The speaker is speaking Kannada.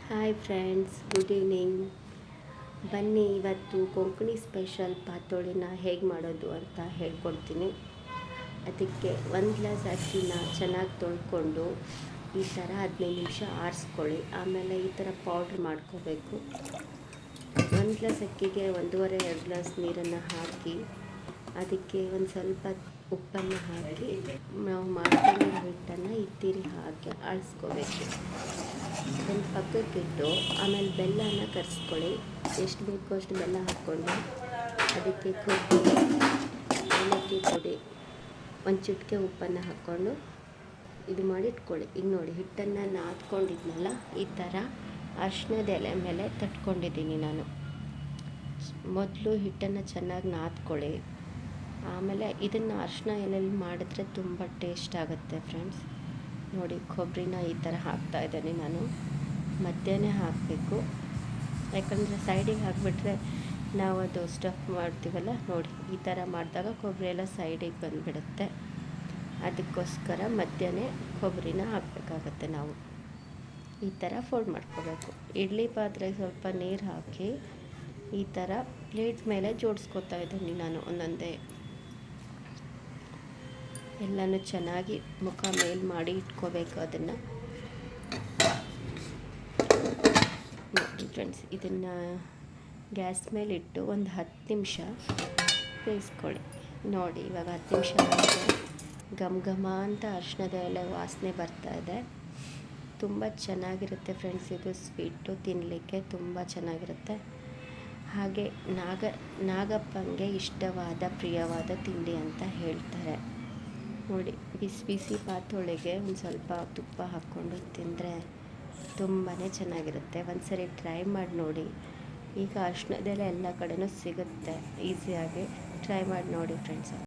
Hi friends, good evening. ಬನ್ನಿ ಇವತ್ತು ಕೊಂಕಣಿ ಸ್ಪೆಷಲ್ ಪಾತೋಳಿನ ಹೇಗೆ ಮಾಡೋದು ಅಂತ ಹೇಳ್ಕೊಡ್ತೀನಿ. ಅದಕ್ಕೆ 1 ಗ್ಲಾಸ್ ಅಕ್ಕಿನ ಚೆನ್ನಾಗಿ ತೊಳ್ಕೊಂಡು ಈ ಥರ 15 ನಿಮಿಷ ಆರಿಸ್ಕೊಳ್ಳಿ. ಆಮೇಲೆ ಈ ಥರ ಪೌಡ್ರ್ ಮಾಡ್ಕೋಬೇಕು. 1 ಗ್ಲಾಸ್ ಅಕ್ಕಿಗೆ 1.5-2 ಗ್ಲಾಸ್ ನೀರನ್ನು ಹಾಕಿ ಅದಕ್ಕೆ ಒಂದು ಸ್ವಲ್ಪ ಉಪ್ಪನ್ನು ಹಾಕಿ ನಾವು ಮಾಡ್ಕೊಂಡಿರೋ ಹಿಟ್ಟನ್ನು ಇತ್ತಿರಿ ಹಾಕಿ ಆಳಿಸ್ಕೋಬೇಕು. ಒಂದು ಪಕ್ಕಕ್ಕಿಟ್ಟು ಆಮೇಲೆ ಬೆಲ್ಲನ ಕರೆಸ್ಕೊಳ್ಳಿ. ಎಷ್ಟು ಬೇಕೋ ಅಷ್ಟು ಬೆಲ್ಲ ಹಾಕ್ಕೊಂಡು ಅದಕ್ಕೆ ಕೊಬ್ಬರಿ, ಏಲಕ್ಕಿ ಪುಡಿ, ಒಂದು ಚಿಟಿಕೆ ಉಪ್ಪನ್ನು ಹಾಕ್ಕೊಂಡು ಇದು ಮಾಡಿ ಇಟ್ಕೊಳ್ಳಿ. ಈಗ ನೋಡಿ, ಹಿಟ್ಟನ್ನು ನಾದ್ಕೊಂಡಿದ್ನಲ್ಲ ಈ ಥರ ಅರಿಶಿಣದ ಎಲೆ ಮೇಲೆ ತಟ್ಕೊಂಡಿದ್ದೀನಿ ನಾನು. ಮೊದಲು ಹಿಟ್ಟನ್ನು ಚೆನ್ನಾಗಿ ನಾದ್ಕೊಳ್ಳಿ. ಆಮೇಲೆ ಇದನ್ನು ಅರಿಶಿಣ ಎಲೆಯಲ್ಲಿ ಮಾಡಿದ್ರೆ ತುಂಬ ಟೇಸ್ಟ್ ಆಗುತ್ತೆ ಫ್ರೆಂಡ್ಸ್. ನೋಡಿ, ಕೊಬ್ಬರಿನ ಈ ಥರ ಹಾಕ್ತಾಯಿದ್ದೀನಿ ನಾನು. ಮಧ್ಯಾಹ್ನ ಹಾಕಬೇಕು, ಯಾಕಂದರೆ ಸೈಡಿಗೆ ಹಾಕಿಬಿಟ್ರೆ ನಾವು ಅದು ಸ್ಟಫ್ ಮಾಡ್ತೀವಲ್ಲ, ನೋಡಿ ಈ ಥರ ಮಾಡಿದಾಗ ಕೊಬ್ಬರಿ ಎಲ್ಲ ಸೈಡಿಗೆ ಬಂದುಬಿಡುತ್ತೆ. ಅದಕ್ಕೋಸ್ಕರ ಮಧ್ಯಾಹ್ನ ಕೊಬ್ಬರಿನ ಹಾಕಬೇಕಾಗತ್ತೆ. ನಾವು ಈ ಥರ ಫೋಲ್ಡ್ ಮಾಡ್ಕೋಬೇಕು. ಇಡ್ಲಿ ಪಾತ್ರೆಗೆ ಸ್ವಲ್ಪ ನೀರು ಹಾಕಿ ಈ ಥರ ಪ್ಲೇಟ್ ಮೇಲೆ ಜೋಡಿಸ್ಕೊತಾ ಇದ್ದೀನಿ ನಾನು ಒಂದೊಂದೇ. ಎಲ್ಲನೂ ಚೆನ್ನಾಗಿ ಮುಖ ಮೇಲ್ ಮಾಡಿ ಇಟ್ಕೋಬೇಕು. ಅದನ್ನು ನೋಡಿ ಫ್ರೆಂಡ್ಸ್, ಇದನ್ನು ಗ್ಯಾಸ್ ಮೇಲೆ ಇಟ್ಟು ಒಂದು 10 ನಿಮಿಷ ಬೇಯಿಸ್ಕೊಳ್ಳಿ. ನೋಡಿ, ಇವಾಗ 10 ನಿಮಿಷ ಆಗಿದೆ. ಘಮ ಘಮ ಅಂತ ಅರಿಶಿಣದ ಎಲೆ ವಾಸನೆ ಬರ್ತಾಯಿದೆ. ತುಂಬ ಚೆನ್ನಾಗಿರುತ್ತೆ ಫ್ರೆಂಡ್ಸ್. ಇದು ಸ್ವೀಟು ತಿನ್ನಲಿಕ್ಕೆ ತುಂಬ ಚೆನ್ನಾಗಿರುತ್ತೆ. ಹಾಗೆ ನಾಗಪ್ಪಂಗೆ ಇಷ್ಟವಾದ ಪ್ರಿಯವಾದ ತಿಂಡಿ ಅಂತ ಹೇಳ್ತಾರೆ. ನೋಡಿ, ಬಿಸಿ ಬಿಸಿ ಪಾತೋಳಿಗೆ ಒಂದು ಸ್ವಲ್ಪ ತುಪ್ಪ ಹಾಕ್ಕೊಂಡು ತಿಂದರೆ ತುಂಬಾ ಚೆನ್ನಾಗಿರುತ್ತೆ. ಒಂದು ಸರಿ ಟ್ರೈ ಮಾಡಿ ನೋಡಿ. ಈಗ ಅರಿಶಿಣದೆಲೆ ಎಲ್ಲ ಕಡೆನೂ ಸಿಗುತ್ತೆ ಈಸಿಯಾಗಿ. ಟ್ರೈ ಮಾಡಿ ನೋಡಿ ಫ್ರೆಂಡ್ಸ್.